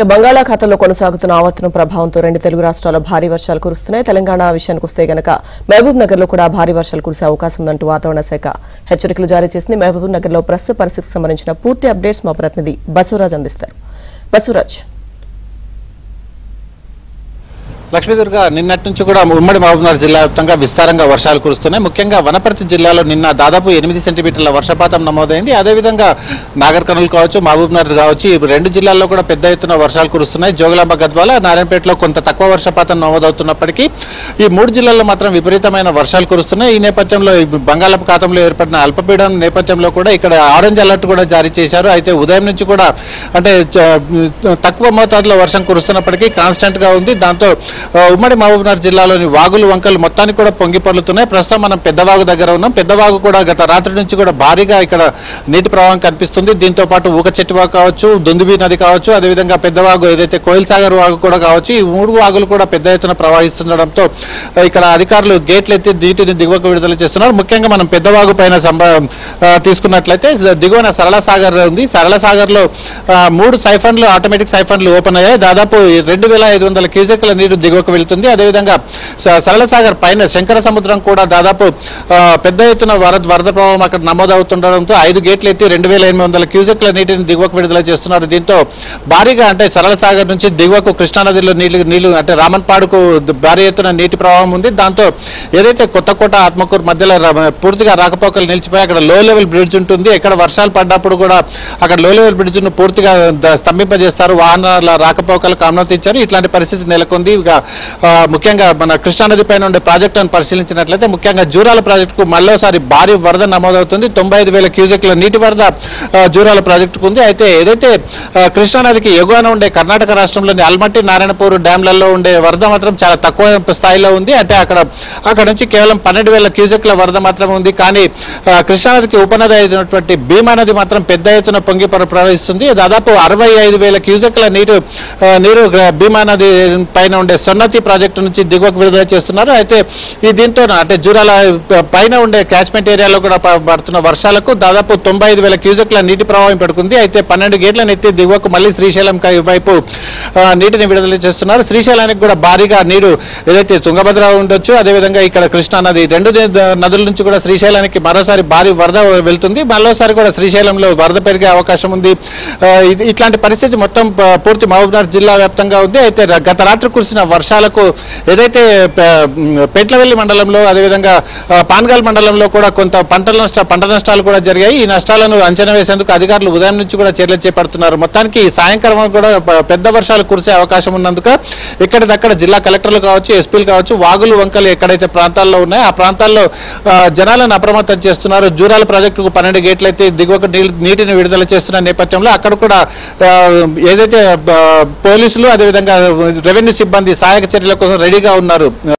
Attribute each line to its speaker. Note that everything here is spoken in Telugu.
Speaker 1: బంగాళాఖాతంలో కొనసాగుతున్న ఆవర్తన ప్రభావంతో రెండు తెలుగు రాష్ట్రాల్లో భారీ వర్షాలు కురుస్తున్నాయి. తెలంగాణ విషయానికి వస్తే గనక మహబూబ్ నగర్ లో కూడా భారీ వర్షాలు కురిసే అవకాశం ఉందంటూ వాతావరణ శాఖ హెచ్చరికలు జారీ చేసింది. మహబూబ్ నగర్ లో ప్రస్తుత పరిస్థితికి సంబంధించిన పూర్తి అప్డేట్స్ మా ప్రతినిధి బసవరాజ్ అందిస్తారు. బసవరాజ్,
Speaker 2: లక్ష్మీదుర్గ నిన్నటి నుంచి కూడా ఉమ్మడి మహబూబ్నగర్ జిల్లా వ్యాప్తంగా విస్తారంగా వర్షాలు కురుస్తున్నాయి. ముఖ్యంగా వనపర్తి జిల్లాలో నిన్న దాదాపు 8 సెంటీమీటర్ల వర్షపాతం నమోదైంది. అదేవిధంగా నాగర్ కర్నూలు కావచ్చు, మహబూబ్నగర్ కావచ్చు, ఈ రెండు జిల్లాల్లో కూడా పెద్ద ఎత్తున వర్షాలు కురుస్తున్నాయి. జోగులాంబ, గద్వాల, నారాయణపేటలో కొంత తక్కువ వర్షపాతం నమోదవుతున్నప్పటికీ ఈ మూడు జిల్లాల్లో మాత్రం విపరీతమైన వర్షాలు కురుస్తున్నాయి. ఈ నేపథ్యంలో బంగాళాఖాతంలో ఏర్పడిన అల్పపీడనం నేపథ్యంలో కూడా ఇక్కడ ఆరెంజ్ అలర్ట్ కూడా జారీ చేశారు. అయితే ఉదయం నుంచి కూడా అంటే తక్కువ మోతాదులో వర్షం కురుస్తున్నప్పటికీ కాన్స్టెంట్ గా ఉంది. దాంతో ఉమ్మడి మహబూబ్నగర్ జిల్లాలోని వాగులు, వంకలు మొత్తానికి కూడా పొంగి పొర్లుతున్నాయి. ప్రస్తుతం మనం పెద్దవాగు దగ్గర ఉన్నాం. పెద్దవాగు కూడా గత రాత్రి నుంచి కూడా భారీగా ఇక్కడ నీటి ప్రవాహం కనిపిస్తుంది. దీంతో పాటు ఊక చెట్టు వాగు కావచ్చు, దుందుబి నది కావచ్చు, అదేవిధంగా పెద్దవాగు ఏదైతే కోయిల్ సాగర్ వాగు కూడా కావచ్చు, ఈ మూడు వాగులు కూడా పెద్ద ఎత్తున ప్రవహిస్తుండడంతో ఇక్కడ అధికారులు గేట్లు ఎత్తి నీటిని దిగువకు విడుదల చేస్తున్నారు. ముఖ్యంగా మనం పెద్దవాగు పైన తీసుకున్నట్లయితే దిగువన సరళ సాగర్ ఉంది. సరళ సాగర్ లో 3 సైఫన్లు, ఆటోమేటిక్ సైఫన్లు ఓపెన్ అయ్యాయి. దాదాపు 2500 క్యూసెక్ల నీరు దిగువకు వెళ్తుంది. అదేవిధంగా సరళ సాగర్ పైన శంకర సముద్రం కూడా దాదాపు పెద్ద ఎత్తున వరద ప్రవాహం అక్కడ నమోదవుతుండడంతో 5 గేట్లు ఎత్తి 2800 క్యూసెక్ల నీటిని దిగువకు విడుదల చేస్తున్నారు. దీంతో భారీగా అంటే సరళ సాగర్ నుంచి దిగువకు కృష్ణానదిలో నీళ్లు అంటే రామన్పాడుకు భారీ ఎత్తున నీటి ప్రవాహం ఉంది. దాంతో ఏదైతే కొత్తకోట, ఆత్మకూరు మధ్యలో పూర్తిగా రాకపోకలు నిలిచిపోయి అక్కడ లో లెవెల్ బ్రిడ్జ్ ఉంటుంది. ఎక్కడ వర్షాలు పడ్డప్పుడు కూడా అక్కడ లో లెవెల్ బ్రిడ్జ్ ను పూర్తిగా స్తంభింపజేస్తారు. వాహనాల రాకపోకలకు అనుమతించారు. ఇట్లాంటి పరిస్థితి నెలకొంది. ముఖ్యంగా మన కృష్ణానది పైన ఉండే ప్రాజెక్టును పరిశీలించినట్లయితే ముఖ్యంగా జూరాల ప్రాజెక్టుకు మరోసారి భారీ వరద నమోదవుతుంది. 95,000 క్యూసెక్ల నీటి వరద జూరాల ప్రాజెక్టుకు ఉంది. అయితే ఏదైతే కృష్ణానదికి ఎగువన ఉండే కర్ణాటక రాష్ట్రంలోని అల్మట్టి, నారాయణపూర్ డ్యాంలలో ఉండే వరద మాత్రం చాలా తక్కువ స్థాయిలో ఉంది. అంటే అక్కడ నుంచి కేవలం 12,000 క్యూసెక్ల వరద మాత్రమే ఉంది. కానీ కృష్ణానదికి ఉపనది అయినటువంటి భీమా నది మాత్రం పెద్ద ఎత్తున పొంగి ప్రవహిస్తుంది. దాదాపు 65,000 క్యూసెక్ల నీరు భీమా నది పైన ఉండే సొన్నతి ప్రాజెక్టు నుంచి దిగువకు విడుదల చేస్తున్నారు. అయితే ఈ దీంతో అంటే జూరాల పైన ఉండే క్యాచ్మెంట్ ఏరియాలో కూడా పడుతున్న వర్షాలకు దాదాపు 95,000 క్యూసెక్ల నీటి ప్రవాహం పెడుతుంది. అయితే 12 గేట్లను ఎత్తి దిగువకు మళ్ళీ శ్రీశైలం వైపు నీటిని విడుదల చేస్తున్నారు. శ్రీశైలానికి కూడా భారీగా నీరు ఏదైతే తుంగభద్ర ఉండొచ్చు, అదేవిధంగా ఇక్కడ కృష్ణానది రెండు నదుల నుంచి కూడా శ్రీశైలానికి మరోసారి భారీ వరద వెళ్తుంది. మరోసారి కూడా శ్రీశైలంలో వరద పెరిగే అవకాశం ఉంది. ఇట్లాంటి పరిస్థితి మొత్తం పూర్తి మహబూబ్నగర్ జిల్లా వ్యాప్తంగా ఉంది. అయితే గత రాత్రి కురిసిన వర్షాలకు ఏదైతే పెట్లవెల్లి మండలంలో, అదేవిధంగా పాన్గాల్ మండలంలో కూడా కొంత పంట నష్టాలు కూడా జరిగాయి. ఈ నష్టాలను అంచనా వేసేందుకు అధికారులు ఉదయం నుంచి కూడా చర్యలు చేపడుతున్నారు. మొత్తానికి సాయంకాలం కూడా పెద్ద వర్షాలు కురిసే అవకాశం ఉన్నందుక ఎక్కడిదక్కడ జిల్లా కలెక్టర్లు కావచ్చు, ఎస్పీలు కావచ్చు, వాగులు, వంకలు ఎక్కడైతే ప్రాంతాల్లో ఉన్నాయో ఆ ప్రాంతాల్లో జనాలను అప్రమత్తం చేస్తున్నారు. జూరాల ప్రాజెక్టుకు 12 గేట్లు అయితే దిగువకు నీటిని విడుదల చేస్తున్న నేపథ్యంలో అక్కడ కూడా ఏదైతే పోలీసులు, అదేవిధంగా రెవెన్యూ సిబ్బంది సహాయక చర్యల కోసం రెడీగా ఉన్నారు.